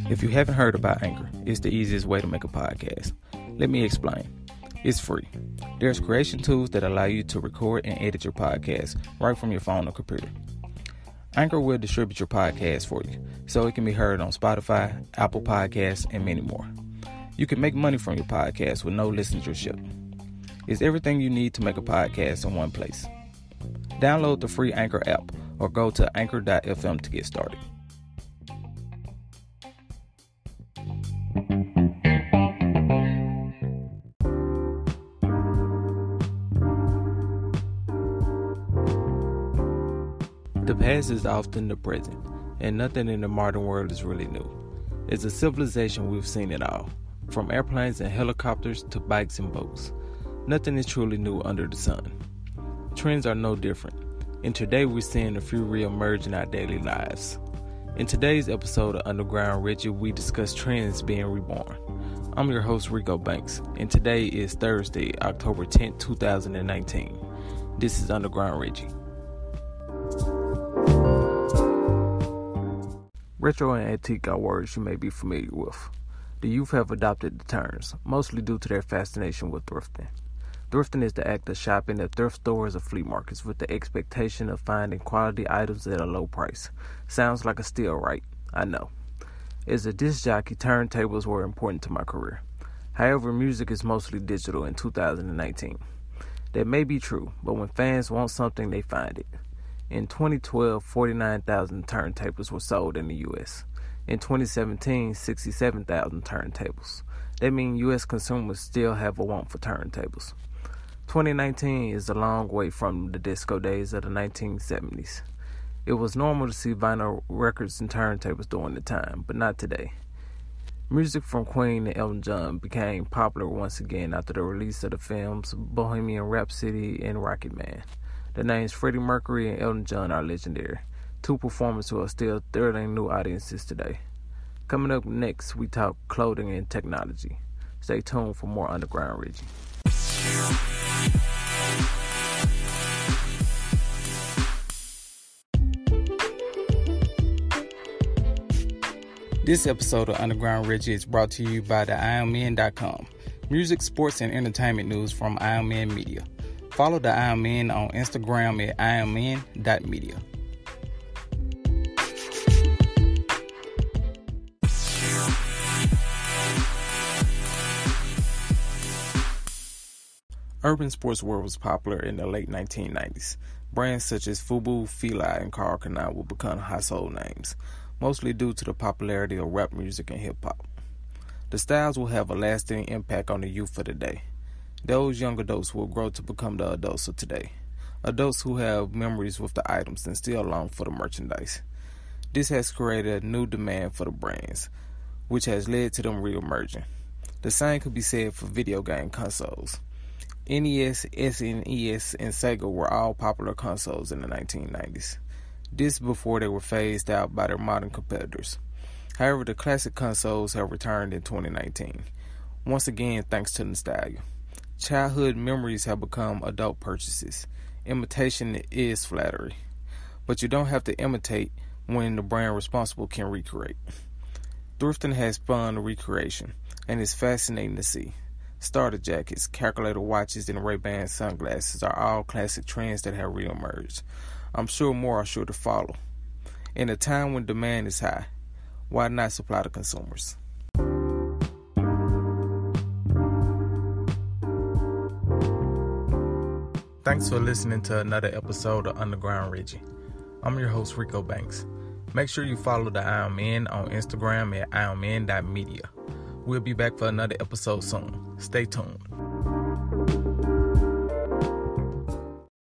If you haven't heard about Anchor, it's the easiest way to make a podcast. Let me explain. It's free. There's creation tools that allow you to record and edit your podcast right from your phone or computer. Anchor will distribute your podcast for you, so it can be heard on Spotify, Apple Podcasts, and many more. You can make money from your podcast with no listenership. It's everything you need to make a podcast in one place. Download the free Anchor app or go to anchor.fm to get started. The past is often the present, and nothing in the modern world is really new. As a civilization, we've seen it all, from airplanes and helicopters to bikes and boats. Nothing is truly new under the sun. Trends are no different, and today we're seeing a few re-emerge in our daily lives. In today's episode of Underground Reggie, we discuss trends being reborn. I'm your host, Rico Banks, and today is Thursday, October 10th, 2019. This is Underground Reggie. Retro and Antica are words you may be familiar with. The youth have adopted the terms, mostly due to their fascination with thrifting. Thrifting is the act of shopping at thrift stores or flea markets with the expectation of finding quality items at a low price. Sounds like a steal, right? I know. As a disc jockey, turntables were important to my career. However, music is mostly digital in 2019. That may be true, but when fans want something, they find it. In 2012, 49,000 turntables were sold in the U.S. In 2017, 67,000 turntables. That means U.S. consumers still have a want for turntables. 2019 is a long way from the disco days of the 1970s. It was normal to see vinyl records and turntables during the time, but not today. Music from Queen and Elton John became popular once again after the release of the films Bohemian Rhapsody and Rocket Man. The names Freddie Mercury and Elton John are legendary, two performers who are still thrilling new audiences today. Coming up next, we talk clothing and technology. Stay tuned for more Underground Reggie. This episode of Underground Reggie is brought to you by the IamMen.com. Music, sports, and entertainment news from IamMen Media. Follow the IamMen on Instagram at IamMen.media. Urban sportswear was popular in the late 1990s. Brands such as Fubu, Fila, and Karl Kani would become household names, mostly due to the popularity of rap music and hip-hop. The styles will have a lasting impact on the youth of today. Those young adults will grow to become the adults of today. Adults who have memories with the items and still long for the merchandise. This has created a new demand for the brands, which has led to them re-emerging. The same could be said for video game consoles. NES, SNES, and Sega were all popular consoles in the 1990s. This before they were phased out by their modern competitors. However, the classic consoles have returned in 2019, once again thanks to nostalgia. Childhood memories have become adult purchases. Imitation is flattery, but you don't have to imitate when the brand responsible can recreate. Thrifting has spawned recreation, and it's fascinating to see. Starter jackets, calculator watches, and Ray-Ban sunglasses are all classic trends that have re-emerged. I'm sure more are sure to follow. In a time when demand is high, why not supply the consumers? Thanks for listening to another episode of Underground Reggie. I'm your host, Rico Banks. Make sure you follow the IamMen on Instagram at IamMen.media. We'll be back for another episode soon. Stay tuned.